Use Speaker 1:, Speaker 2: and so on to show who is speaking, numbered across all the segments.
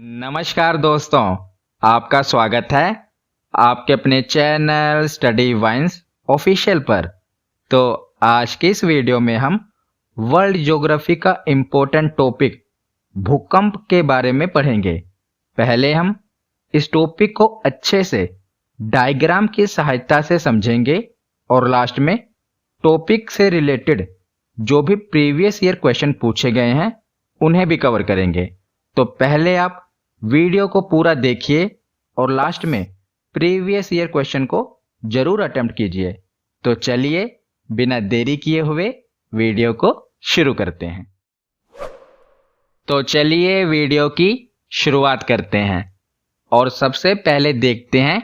Speaker 1: नमस्कार दोस्तों, आपका स्वागत है आपके अपने चैनल स्टडी वाइन्स ऑफिशियल पर। तो आज की इस वीडियो में हम वर्ल्ड ज्योग्राफी का इम्पोर्टेंट टॉपिक भूकंप के बारे में पढ़ेंगे। पहले हम इस टॉपिक को अच्छे से डायग्राम की सहायता से समझेंगे और लास्ट में टॉपिक से रिलेटेड जो भी प्रीवियस ईयर क्वेश्चन पूछे गए हैं उन्हें भी कवर करेंगे। तो पहले आप वीडियो को पूरा देखिए और लास्ट में प्रीवियस ईयर क्वेश्चन को जरूर अटेम्प्ट कीजिए। तो चलिए बिना देरी किए हुए वीडियो को शुरू करते हैं। तो चलिए वीडियो की शुरुआत करते हैं और सबसे पहले देखते हैं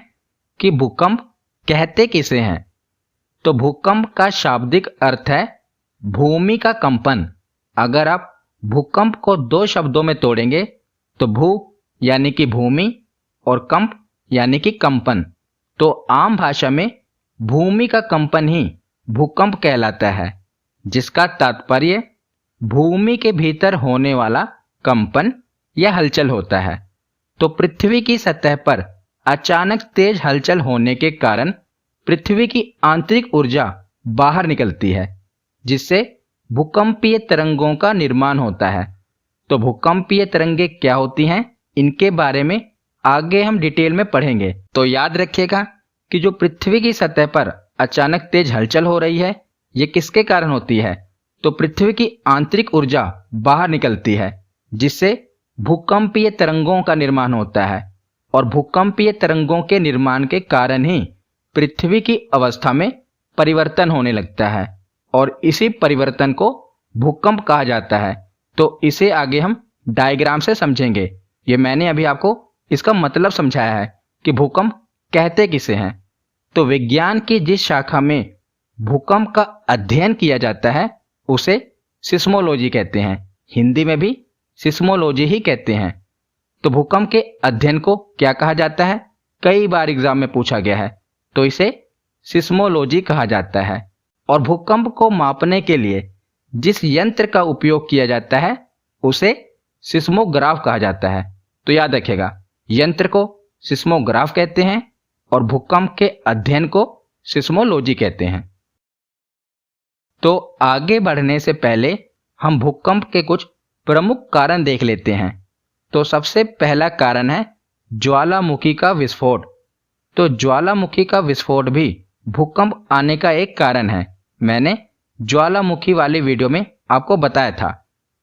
Speaker 1: कि भूकंप कहते किसे हैं। तो भूकंप का शाब्दिक अर्थ है भूमि का कंपन। अगर आप भूकंप को दो शब्दों में तोड़ेंगे तो भू यानी कि भूमि और कंप यानी कि कंपन। तो आम भाषा में भूमि का कंपन ही भूकंप कहलाता है, जिसका तात्पर्य भूमि के भीतर होने वाला कंपन या हलचल होता है। तो पृथ्वी की सतह पर अचानक तेज हलचल होने के कारण पृथ्वी की आंतरिक ऊर्जा बाहर निकलती है, जिससे भूकंपीय तरंगों का निर्माण होता है। तो भूकंपीय तरंगें क्या होती हैं, इनके बारे में आगे हम डिटेल में पढ़ेंगे। तो याद रखिएगा कि जो पृथ्वी की सतह पर अचानक तेज हलचल हो रही है, ये किसके कारण होती है। तो पृथ्वी की आंतरिक ऊर्जा बाहर निकलती है, जिससे भूकंपीय तरंगों का निर्माण होता है। और भूकंपीय तरंगों के निर्माण के कारण ही पृथ्वी की अवस्था में परिवर्तन होने लगता है और इसी परिवर्तन को भूकंप कहा जाता है। तो इसे आगे हम डायग्राम से समझेंगे। ये मैंने अभी आपको इसका मतलब समझाया है कि भूकंप कहते किसे हैं। तो विज्ञान की जिस शाखा में भूकंप का अध्ययन किया जाता है उसे सिस्मोलॉजी कहते हैं। हिंदी में भी सिस्मोलॉजी ही कहते हैं। तो भूकंप के अध्ययन को क्या कहा जाता है, कई बार एग्जाम में पूछा गया है। तो इसे सिस्मोलॉजी कहा जाता है। और भूकंप को मापने के लिए जिस यंत्र का उपयोग किया जाता है उसे सिस्मोग्राफ कहा जाता है। तो याद रखिएगा, यंत्र को सिस्मोग्राफ कहते हैं और भूकंप के अध्ययन को सिस्मोलॉजी कहते हैं। तो आगे बढ़ने से पहले हम भूकंप के कुछ प्रमुख कारण देख लेते हैं। तो सबसे पहला कारण है ज्वालामुखी का विस्फोट। तो ज्वालामुखी का विस्फोट भी भूकंप आने का एक कारण है। मैंने ज्वालामुखी वाली वीडियो में आपको बताया था।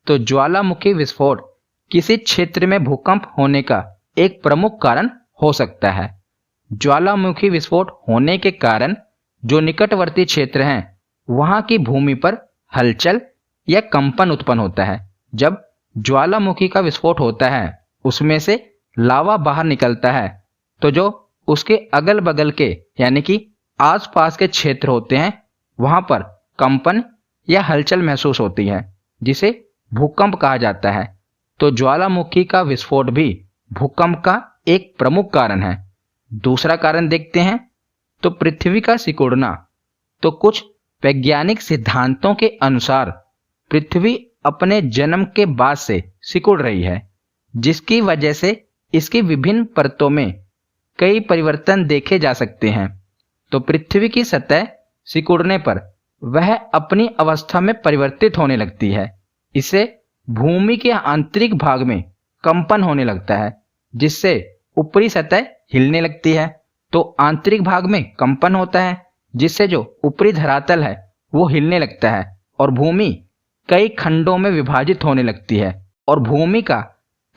Speaker 1: तो ज्वालामुखी विस्फोट किसी क्षेत्र में भूकंप होने का एक प्रमुख कारण हो सकता है। ज्वालामुखी विस्फोट होने के कारण जो निकटवर्ती क्षेत्र हैं वहां की भूमि पर हलचल या कंपन उत्पन्न होता है। जब ज्वालामुखी का विस्फोट होता है उसमें से लावा बाहर निकलता है, तो जो उसके अगल बगल के यानी कि आसपास के क्षेत्र होते हैं वहां पर कंपन या हलचल महसूस होती है, जिसे भूकंप कहा जाता है। तो ज्वालामुखी का विस्फोट भी भूकंप का एक प्रमुख कारण है। दूसरा कारण देखते हैं, तो पृथ्वी का सिकुड़ना। तो कुछ वैज्ञानिक सिद्धांतों के अनुसार पृथ्वी अपने जन्म के बाद से सिकुड़ रही है, जिसकी वजह से इसकी विभिन्न परतों में कई परिवर्तन देखे जा सकते हैं। तो पृथ्वी की सतह सिकुड़ने पर वह अपनी अवस्था में परिवर्तित होने लगती है। इससे भूमि के आंतरिक भाग में कंपन होने लगता है, जिससे ऊपरी सतह हिलने लगती है। तो आंतरिक भाग में कंपन होता है, जिससे जो ऊपरी धरातल है वो हिलने लगता है और भूमि कई खंडों में विभाजित होने लगती है। और भूमि का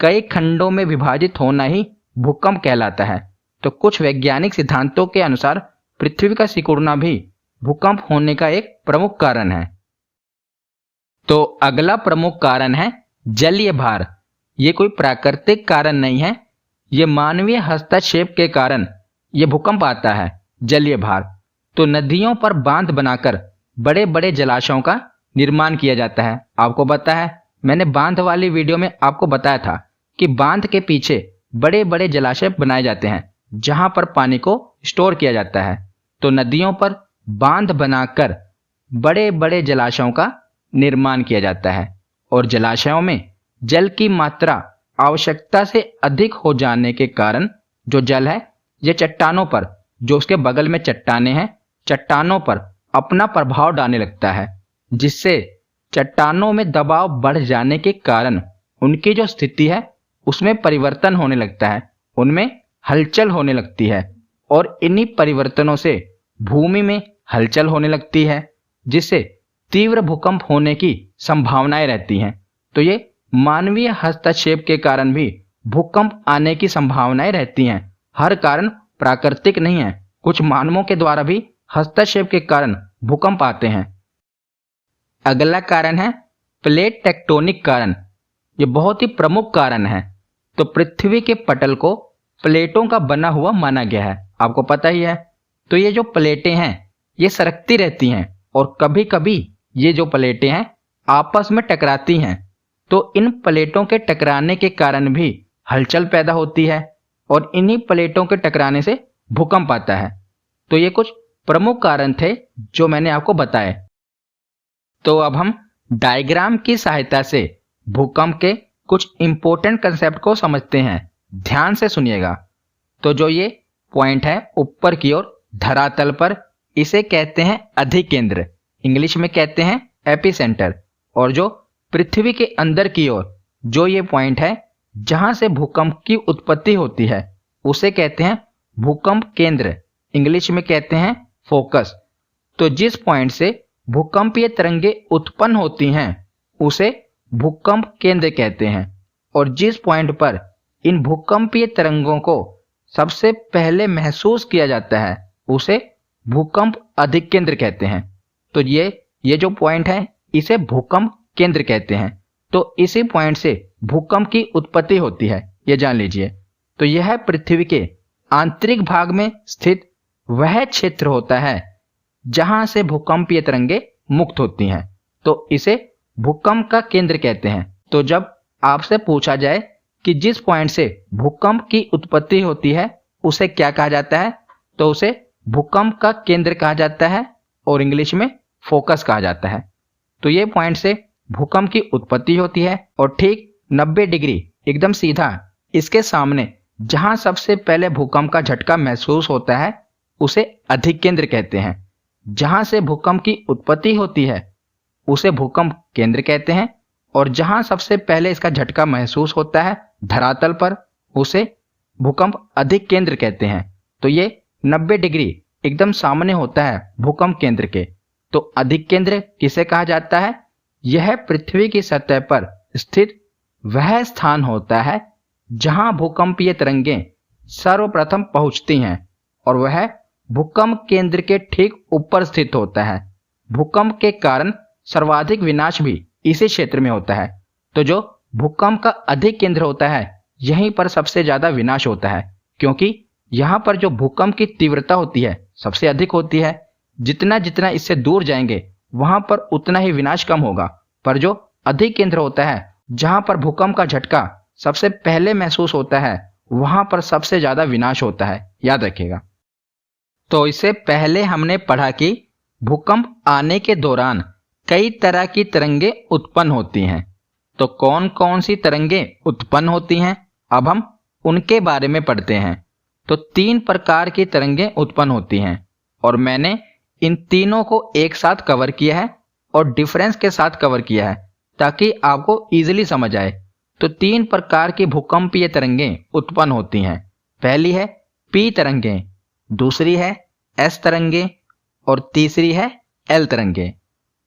Speaker 1: कई खंडों में विभाजित होना ही भूकंप कहलाता है। तो कुछ वैज्ञानिक सिद्धांतों के अनुसार पृथ्वी का सिकुड़ना भी भूकंप होने का एक प्रमुख कारण है। तो अगला प्रमुख कारण है जलीय भार। ये कोई प्राकृतिक कारण नहीं है, ये मानवीय हस्तक्षेप के कारण ये भूकंप आता है। जलीय भार तो नदियों पर बांध बनाकर बड़े बड़े जलाशयों का निर्माण किया जाता है। आपको पता है, मैंने बांध वाली वीडियो में आपको बताया था कि बांध के पीछे बड़े बड़े जलाशय बनाए जाते हैं जहां पर पानी को स्टोर किया जाता है। तो नदियों पर बांध बनाकर बड़े बड़े जलाशयों का निर्माण किया जाता है और जलाशयों में जल की मात्रा आवश्यकता से अधिक हो जाने के कारण जो जल है ये चट्टानों पर, जो उसके बगल में चट्टानें हैं, चट्टानों पर अपना प्रभाव डालने लगता है, जिससे चट्टानों में दबाव बढ़ जाने के कारण उनकी जो स्थिति है उसमें परिवर्तन होने लगता है, उनमें हलचल होने लगती है और इन्हीं परिवर्तनों से भूमि में हलचल होने लगती है, जिससे तीव्र भूकंप होने की संभावनाएं रहती हैं। तो ये मानवीय हस्तक्षेप के कारण भी भूकंप आने की संभावनाएं रहती हैं। हर कारण प्राकृतिक नहीं है, कुछ मानवों के द्वारा भी हस्तक्षेप के कारण भूकंप आते हैं। अगला कारण है प्लेट टेक्टोनिक कारण। ये बहुत ही प्रमुख कारण है। तो पृथ्वी के पटल को प्लेटों का बना हुआ माना गया है, आपको पता ही है। तो ये जो प्लेटें हैं ये सरकती रहती हैं और कभी कभी ये जो प्लेटें हैं आपस में टकराती हैं। तो इन प्लेटों के टकराने के कारण भी हलचल पैदा होती है और इन्हीं प्लेटों के टकराने से भूकंप आता है। तो ये कुछ प्रमुख कारण थे जो मैंने आपको बताए। तो अब हम डायग्राम की सहायता से भूकंप के कुछ इंपॉर्टेंट कंसेप्ट को समझते हैं। ध्यान से सुनिएगा। तो जो ये पॉइंट है ऊपर की ओर धरातल पर, इसे कहते हैं अधिकेंद्र, इंग्लिश में कहते हैं एपिसेंटर। और जो पृथ्वी के अंदर की ओर जो ये पॉइंट है जहां से भूकंप की उत्पत्ति होती है उसे कहते हैं भूकंप केंद्र, इंग्लिश में कहते हैं फोकस। तो जिस पॉइंट से भूकंपीय तरंगे उत्पन्न होती हैं उसे भूकंप केंद्र कहते हैं। और जिस पॉइंट पर इन भूकंपीय तरंगों को सबसे पहले महसूस किया जाता है उसे भूकंप अधिकेंद्र कहते हैं। तो ये जो पॉइंट है इसे भूकंप केंद्र कहते हैं। तो इसी पॉइंट से भूकंप की उत्पत्ति होती है, ये जान लीजिए। तो यह पृथ्वी के आंतरिक भाग में स्थित वह क्षेत्र होता है जहां से भूकंपीय तरंगे मुक्त होती हैं। तो इसे भूकंप का केंद्र कहते हैं। तो जब आपसे पूछा जाए कि जिस पॉइंट से भूकंप की उत्पत्ति होती है उसे क्या कहा जाता है, तो उसे भूकंप का केंद्र कहा जाता है और इंग्लिश में फोकस कहा जाता है। तो ये पॉइंट से भूकंप की उत्पत्ति होती है और ठीक 90 डिग्री एकदम सीधा इसके सामने जहां सबसे पहले भूकंप का झटका महसूस होता है उसे अधिकेंद्र कहते हैं। जहां से भूकंप की उत्पत्ति होती है उसे भूकंप केंद्र कहते हैं और जहां सबसे पहले इसका झटका महसूस होता है धरातल पर उसे भूकंप अधिकेंद्र कहते हैं। तो ये 90 डिग्री एकदम सामने होता है भूकंप केंद्र के। तो अधिकेंद्र किसे कहा जाता है? यह पृथ्वी की सतह पर स्थित वह स्थान होता है जहां भूकंपीय तरंगें सर्वप्रथम पहुंचती हैं और वह भूकंप केंद्र के ठीक ऊपर स्थित होता है। भूकंप के कारण सर्वाधिक विनाश भी इसी क्षेत्र में होता है। तो जो भूकंप का अधिकेंद्र होता है यहीं पर सबसे ज्यादा विनाश होता है, क्योंकि यहां पर जो भूकंप की तीव्रता होती है सबसे अधिक होती है। जितना जितना इससे दूर जाएंगे वहां पर उतना ही विनाश कम होगा। पर जो अधिकेंद्र होता है जहां पर भूकंप का झटका सबसे पहले महसूस होता है वहां पर सबसे ज्यादा विनाश होता है, याद रखिएगा। तो इससे पहले हमने पढ़ा कि भूकंप आने के दौरान कई तरह की तरंगे उत्पन्न होती हैं। तो कौन कौन सी तरंगे उत्पन्न होती हैं, अब हम उनके बारे में पढ़ते हैं। तो 3 प्रकार की तरंगे उत्पन्न होती हैं और मैंने इन तीनों को एक साथ कवर किया है और डिफरेंस के साथ कवर किया है ताकि आपको इजीली समझ आए। तो 3 प्रकार की भूकंपीय तरंगें उत्पन्न होती हैं। पहली है पी तरंगें, दूसरी है एस तरंगें और तीसरी है एल तरंगें।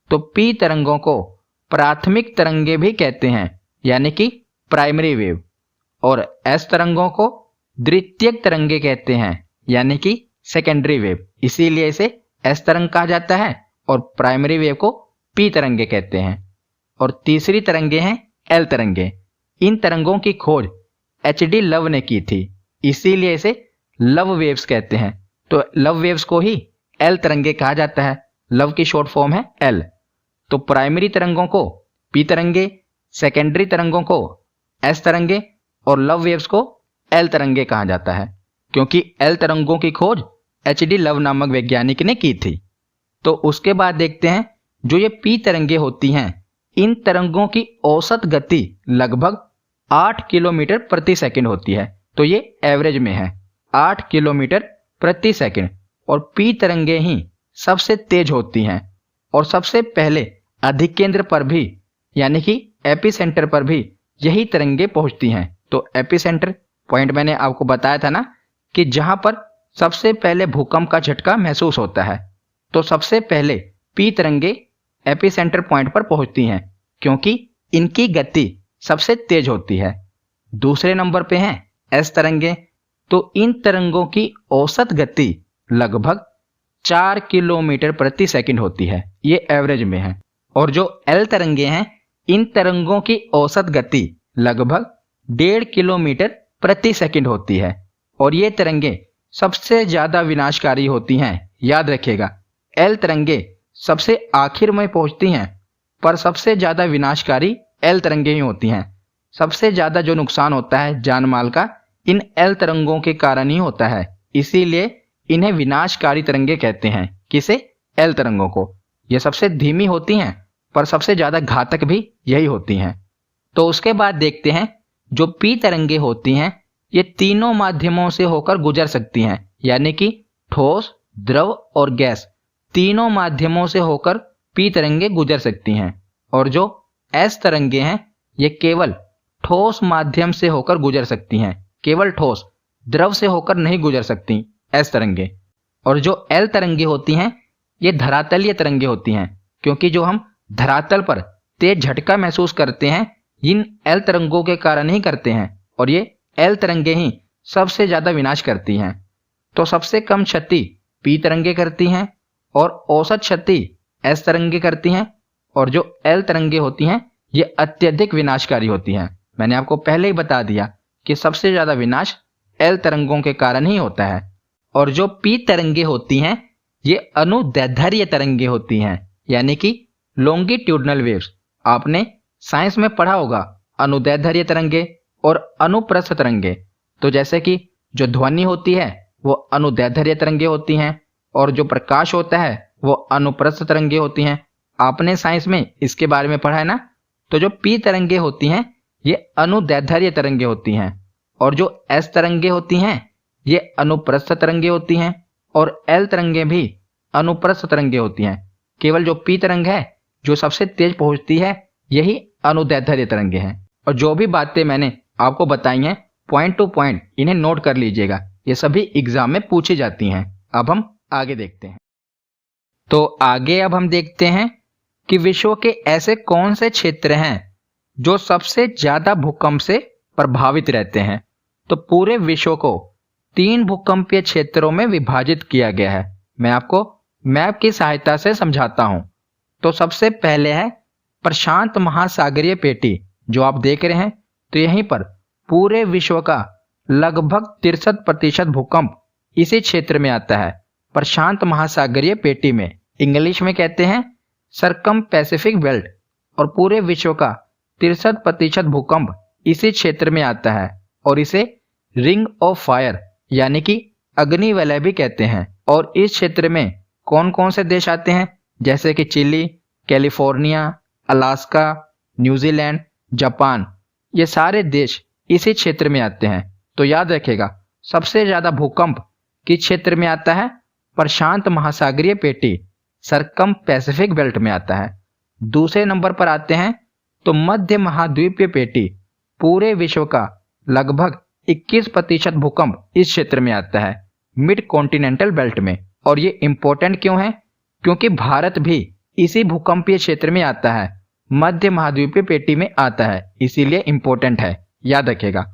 Speaker 1: तो पी तरंगों को प्राथमिक तरंगे भी कहते हैं, यानी कि प्राइमरी वेव, और एस तरंगों को द्वितीयक तरंगे कहते हैं, यानी कि सेकेंडरी वेव। इसीलिए इसे एस तरंग कहा जाता है और प्राइमरी वेव को पी तरंगे कहते हैं। और तीसरी तरंगे हैं एल तरंगे। इन तरंगों की खोज एच.डी. लव ने की थी, इसीलिए इसे लव वेव्स कहते हैं। तो लव वेव्स को ही एल तरंगे कहा जाता है। लव की शॉर्ट फॉर्म है एल। तो प्राइमरी तरंगों को पी तरंगे, सेकेंडरी तरंगों को एस तरंगे और लव वेव्स को एल तरंगे कहा जाता है, क्योंकि एल तरंगों की खोज एच.डी. लव नामक वैज्ञानिक ने की थी। तो उसके बाद देखते हैं जो ये पी तरंगे होती हैं, इन तरंगों की औसत गति लगभग 8 किलोमीटर प्रति सेकंड होती है। तो ये एवरेज में है 8 किलोमीटर प्रति सेकंड। और पी तरंगे ही सबसे तेज होती हैं और सबसे पहले अधिकेंद्र पर भी यानी कि एपिसेंटर पर भी यही तरंगे पहुंचती हैं। तो एपिसेंटर पॉइंट मैंने आपको बताया था ना कि जहां पर सबसे पहले भूकंप का झटका महसूस होता है, तो सबसे पहले पी तरंगे एपिसेंटर पॉइंट पर पहुंचती हैं क्योंकि इनकी गति सबसे तेज होती है। दूसरे नंबर पे हैं एस तरंगे। तो इन तरंगों की औसत गति लगभग 4 किलोमीटर प्रति सेकंड होती है, ये एवरेज में है। और जो एल तरंगे हैं, इन तरंगों की औसत गति लगभग 1.5 किलोमीटर प्रति सेकंड होती है और ये तरंगे सबसे ज्यादा विनाशकारी होती हैं। याद रखिएगा, एल तरंगे सबसे आखिर में पहुंचती हैं, पर सबसे ज्यादा विनाशकारी एल तरंगे ही होती हैं। सबसे ज्यादा जो नुकसान होता है जान माल का, इन एल तरंगों के कारण ही होता है, इसीलिए इन्हें विनाशकारी तरंगे कहते हैं। किसे? एल तरंगों को। ये सबसे धीमी होती हैं पर सबसे ज्यादा घातक भी यही होती हैं। तो उसके बाद देखते हैं जो पी तरंगे होती हैं, ये तीनों माध्यमों से होकर गुजर सकती हैं, यानी कि ठोस, द्रव और गैस, तीनों माध्यमों से होकर पी तरंगे गुजर सकती हैं। और जो एस तरंगे हैं, ये केवल ठोस माध्यम से होकर गुजर सकती हैं, केवल ठोस, द्रव से होकर नहीं गुजर सकती एस तरंगे। और जो एल तरंगे होती हैं, ये धरातलीय तरंगे होती हैं, क्योंकि जो हम धरातल पर तेज झटका महसूस करते हैं, इन एल तरंगों के कारण ही करते हैं और ये एल तरंगे ही सबसे ज्यादा विनाश करती हैं। तो सबसे कम क्षति पी तरंगे करती हैं और औसत क्षति एस तरंगे करती हैं। और जो एल तरंगे होती हैं, ये अत्यधिक विनाशकारी होती हैं। मैंने आपको पहले ही बता दिया कि सबसे ज्यादा विनाश एल तरंगों के कारण ही होता है। और जो पी तरंगे होती हैं, ये अनुदैर्ध्य तरंगे होती हैं, यानी कि लॉन्गिट्यूडनल वेव्स। आपने साइंस में पढ़ा होगा अनुदैर्ध्य तरंगे और अनुप्रस्थ तरंगे। तो जैसे कि जो ध्वनि होती है वो अनुदैर्ध्य तरंगे होती हैं और जो प्रकाश होता है वो अनुप्रस्थ तरंगे होती हैं। आपने साइंस में इसके बारे में पढ़ा है ना। तो जो पी तरंगे होती हैं, ये अनुदैर्ध्य तरंगे होती हैं और जो एस तरंगे होती हैं, ये अनुप्रस्थ तरंगे होती हैं और एल तरंगे भी अनुप्रस्थ तरंगे होती हैं। केवल जो पी तरंग है जो सबसे तेज पहुंचती है, यही अनुदैर्ध्य तरंगे हैं। और जो भी बातें मैंने आपको बताई हैं पॉइंट टू पॉइंट, इन्हें नोट कर लीजिएगा, ये सभी एग्जाम में पूछी जाती हैं। अब हम आगे देखते हैं। तो आगे अब हम देखते हैं कि विश्व के ऐसे कौन से क्षेत्र हैं जो सबसे ज्यादा भूकंप से प्रभावित रहते हैं। तो पूरे विश्व को 3 भूकंपीय क्षेत्रों में विभाजित किया गया है। मैं आपको मैप की सहायता से समझाता हूं। तो सबसे पहले है प्रशांत महासागरीय पेटी, जो आप देख रहे हैं। तो यहीं पर पूरे विश्व का लगभग 63% भूकंप इसी क्षेत्र में आता है, प्रशांत महासागरीय पेटी में। इंग्लिश में कहते हैं सरकम पैसिफिक बेल्ट। और पूरे विश्व का 63% भूकंप इसी क्षेत्र में आता है और इसे रिंग ऑफ फायर यानी कि अग्नि वलय भी कहते हैं। और इस क्षेत्र में कौन कौन से देश आते हैं, जैसे कि Chile, California, Alaska, New Zealand, Japan, ये सारे देश इसी क्षेत्र में आते हैं। तो याद रखिएगा, सबसे ज्यादा भूकंप किस क्षेत्र में आता है? प्रशांत महासागरीय पेटी, सरकम पैसिफिक बेल्ट में आता है। दूसरे नंबर पर आते हैं तो मध्य महाद्वीपीय पेटी, पूरे विश्व का लगभग 21% भूकंप इस क्षेत्र में आता है, मिड कॉन्टिनेंटल बेल्ट में। और ये इंपॉर्टेंट क्यों है? क्योंकि भारत भी इसी भूकंपीय क्षेत्र में आता है, मध्य महाद्वीपीय पेटी में आता है, इसीलिए इंपॉर्टेंट है, याद रखिएगा।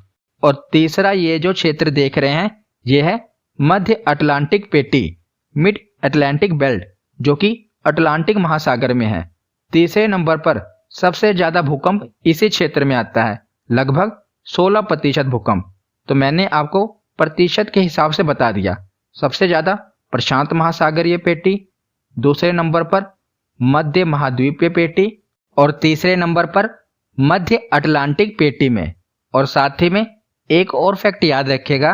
Speaker 1: और तीसरा ये जो क्षेत्र देख रहे हैं, ये है मध्य अटलांटिक पेटी, मिड अटलांटिक बेल्ट, जो कि अटलांटिक महासागर में है। तीसरे नंबर पर सबसे ज्यादा भूकंप इसी क्षेत्र में आता है, लगभग 16% भूकंप। तो मैंने आपको प्रतिशत के हिसाब से बता दिया। सबसे ज्यादा प्रशांत महासागरीय पेटी, दूसरे नंबर पर मध्य महाद्वीपीय पेटी और तीसरे नंबर पर मध्य अटलांटिक पेटी में। और साथ ही में एक और फैक्ट याद रखिएगा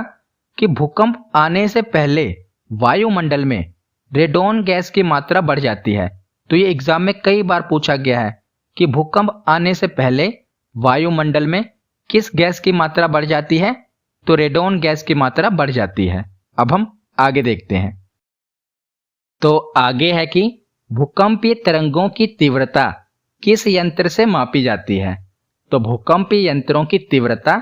Speaker 1: कि भूकंप आने से पहले वायुमंडल में रेडोन गैस की मात्रा बढ़ जाती है। तो ये एग्जाम में कई बार पूछा गया है कि भूकंप आने से पहले वायुमंडल में किस गैस की मात्रा बढ़ जाती है? तो रेडोन गैस की मात्रा बढ़ जाती है। अब हम आगे देखते हैं। तो आगे है कि भूकंपीय तरंगों की तीव्रता किस यंत्र से मापी जाती है? तो भूकंपीय यंत्रों की तीव्रता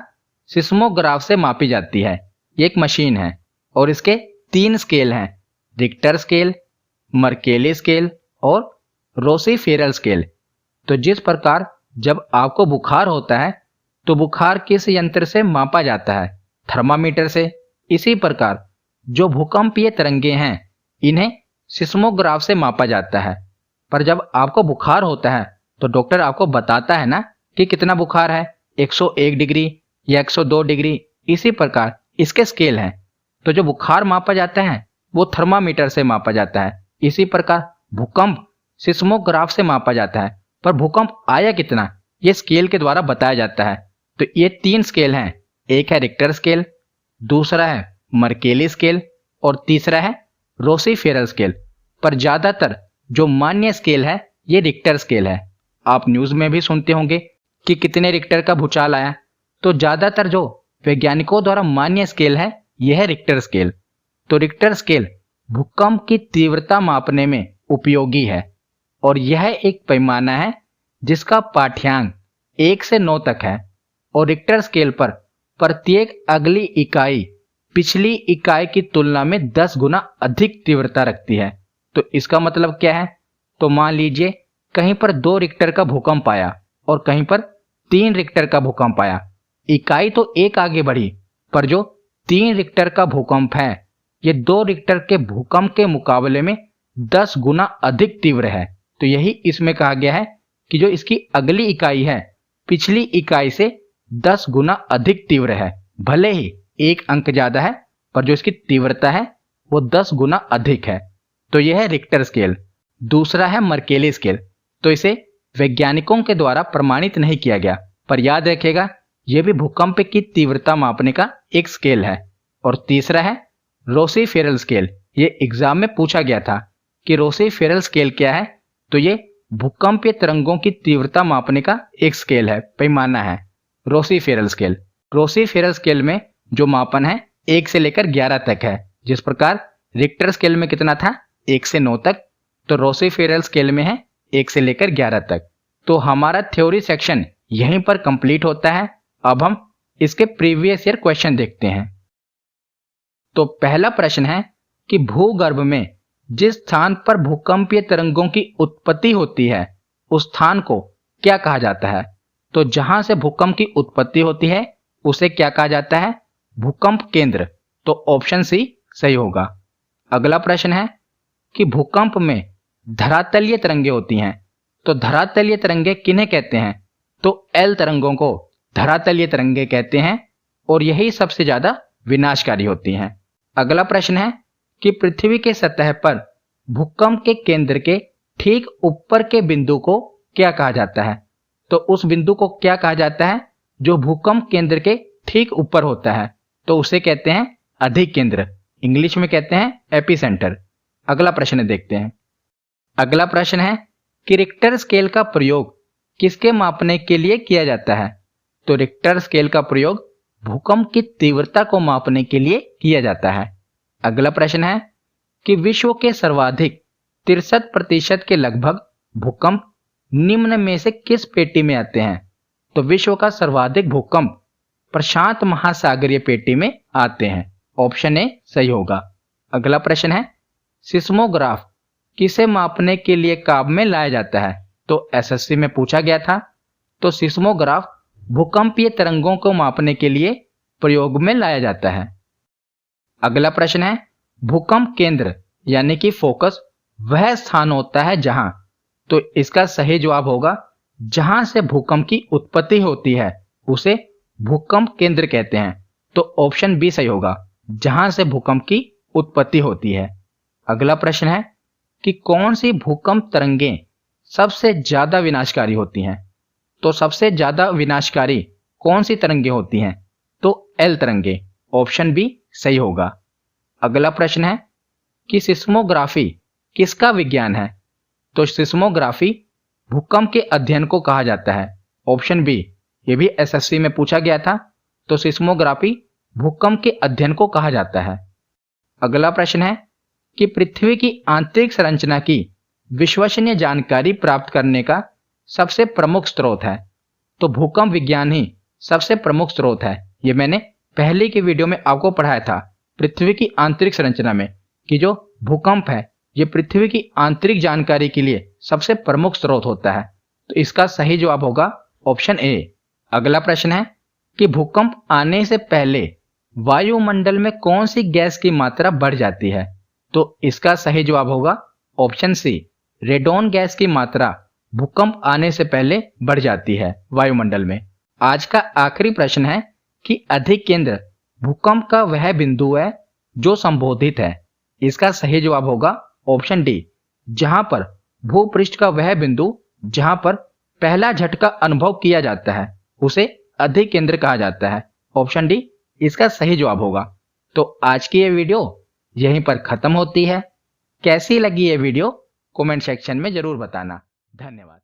Speaker 1: सिस्मोग्राफ से मापी जाती है। ये एक मशीन है और इसके 3 स्केल हैं, रिक्टर स्केल, मर्केली स्केल और रोसीफेरल स्केल। तो जिस प्रकार जब आपको बुखार होता है तो बुखार किस यंत्र से मापा जाता है? थर्मामीटर से। इसी प्रकार जो भूकंपीय तरंगे हैं इन्हें सिस्मोग्राफ से मापा जाता है। पर जब आपको बुखार होता है तो डॉक्टर आपको बताता है ना कि कितना बुखार है, 101 डिग्री या 102 डिग्री। इसी प्रकार इसके स्केल हैं। तो जो बुखार मापा जाता है वो थर्मामीटर से मापा जाता है। इसी प्रकार भूकंप सिस्मोग्राफ से मापा जाता है। पर भूकंप आया कितना, ये स्केल के द्वारा बताया जाता है। तो ये 3 स्केल हैं, एक है रिक्टर स्केल, दूसरा है मर्केली स्केल और तीसरा है रोसीफेरल स्केल। पर ज्यादातर जो मान्य स्केल है ये रिक्टर स्केल है। आप न्यूज में भी सुनते होंगे कि कितने रिक्टर का भूचाल आया। तो ज्यादातर जो वैज्ञानिकों द्वारा मान्य स्केल है यह है रिक्टर स्केल। तो रिक्टर स्केल भूकंप की तीव्रता मापने में उपयोगी है और यह एक पैमाना है जिसका पाठ्यांक 1 से 9 तक है। और रिक्टर स्केल पर प्रत्येक अगली इकाई पिछली इकाई की तुलना में 10 गुना अधिक तीव्रता रखती है। तो इसका मतलब क्या है? तो मान लीजिए कहीं पर 2 रिक्टर का भूकंप आया और कहीं पर 3 रिक्टर का भूकंप आया। इकाई तो एक आगे बढ़ी पर जो 3 रिक्टर का भूकंप है ये 2 रिक्टर के भूकंप के मुकाबले में 10 गुना अधिक तीव्र है। तो यही इसमें कहा गया है कि जो इसकी अगली इकाई है पिछली इकाई से 10 गुना अधिक तीव्र है। भले ही एक अंक ज्यादा है पर जो इसकी तीव्रता है वो 10 गुना अधिक है। तो यह है रिक्टर स्केल। दूसरा है मर्केली स्केल। तो इसे वैज्ञानिकों के द्वारा प्रमाणित नहीं किया गया, पर याद रखिएगा यह भी भूकंप की तीव्रता मापने का एक स्केल है। और तीसरा है रोसीफेरल स्केल। ये एग्जाम में पूछा गया था कि रोसीफेरल स्केल क्या है। तो ये भूकंपीय तरंगों की तीव्रता मापने का एक स्केल है, पैमाना है, रोसीफेरल स्केल। रोसीफेरल स्केल में जो मापन है 1 से लेकर 11 तक है। जिस प्रकार रिक्टर स्केल में कितना था, 1 से 9 तक, तो रोसीफेरल स्केल में है 1 से लेकर 11 तक। तो हमारा थ्योरी सेक्शन यहीं पर कंप्लीट होता है। अब हम इसके प्रीवियस ईयर क्वेश्चन देखते हैं। तो पहला प्रश्न है कि भूगर्भ में जिस स्थान पर भूकंपीय तरंगों की उत्पत्ति होती है उस स्थान को क्या कहा जाता है? तो जहां से भूकंप की उत्पत्ति होती है उसे क्या कहा जाता है? भूकंप केंद्र। तो ऑप्शन सी सही होगा। अगला प्रश्न है कि भूकंप में धरातलीय तरंगे होती हैं। तो धरातलीय तरंगे किन्हें कहते हैं? तो एल तरंगों को धरातलीय तरंगे कहते हैं और यही सबसे ज्यादा विनाशकारी होती हैं। अगला प्रश्न है कि पृथ्वी के सतह पर भूकंप के केंद्र के ठीक ऊपर के बिंदु को क्या कहा जाता है? तो उस बिंदु को क्या कहा जाता है जो भूकंप केंद्र के ठीक ऊपर होता है? तो उसे कहते हैं अधिक केंद्र, इंग्लिश में कहते हैं एपिसेंटर। अगला प्रश्न देखते हैं। अगला प्रश्न है कि रिक्टर स्केल का प्रयोग किसके मापने के लिए किया जाता है? तो रिक्टर स्केल का प्रयोग भूकंप की तीव्रता को मापने के लिए किया जाता है। अगला प्रश्न है कि विश्व के सर्वाधिक 63% के लगभग भूकंप निम्न में से किस पेटी में आते हैं? तो विश्व का सर्वाधिक भूकंप प्रशांत महासागरीय पेटी में आते हैं। ऑप्शन ए सही होगा। अगला प्रश्न है सिस्मोग्राफ किसे मापने के लिए काम में लाया जाता है? तो एसएससी में पूछा गया था। तो सिस्मोग्राफ भूकंपीय तरंगों को मापने के लिए प्रयोग में लाया जाता है। अगला प्रश्न है भूकंप केंद्र यानी कि फोकस वह स्थान होता है जहां, तो इसका सही जवाब होगा जहां से भूकंप की उत्पत्ति होती है उसे भूकंप केंद्र कहते हैं। तो ऑप्शन बी सही होगा, जहां से भूकंप की उत्पत्ति होती है। अगला प्रश्न है कि कौन सी भूकंप तरंगें सबसे ज्यादा विनाशकारी होती हैं? तो सबसे ज्यादा विनाशकारी कौन सी तरंगें होती हैं? तो एल तरंगे। ऑप्शन बी सही होगा। अगला प्रश्न है कि सिस्मोग्राफी किसका विज्ञान है? तो सिस्मोग्राफी भूकंप के अध्ययन को कहा जाता है। ऑप्शन बी ये भी एसएससी में पूछा गया था। तो सिस्मोग्राफी भूकंप के अध्ययन को कहा जाता है। अगला प्रश्न है कि पृथ्वी की आंतरिक संरचना की विश्वसनीय जानकारी प्राप्त करने का सबसे प्रमुख स्रोत है। तो भूकंप विज्ञान ही सबसे प्रमुख स्रोत है। ये मैंने पहले की वीडियो में आपको पढ़ाया था पृथ्वी की आंतरिक संरचना में कि जो भूकंप है ये पृथ्वी की आंतरिक जानकारी के लिए सबसे प्रमुख स्रोत होता है। तो इसका सही जवाब होगा ऑप्शन ए। अगला प्रश्न है कि भूकंप आने से पहले वायुमंडल में कौन सी गैस की मात्रा बढ़ जाती है। तो इसका सही जवाब होगा ऑप्शन सी, रेडॉन गैस की मात्रा भूकंप आने से पहले बढ़ जाती है वायुमंडल में। आज का आखिरी प्रश्न है कि अधिकेंद्र भूकंप का वह बिंदु है जो संबोधित है। इसका सही जवाब होगा ऑप्शन डी, जहां पर भूपृष्ठ का वह बिंदु जहां पर पहला झटका अनुभव किया जाता है उसे अधिकेंद्र कहा जाता है। ऑप्शन डी इसका सही जवाब होगा। तो आज की ये वीडियो यहीं पर खत्म होती है। कैसी लगी ये वीडियो कमेंट सेक्शन में जरूर बताना। धन्यवाद।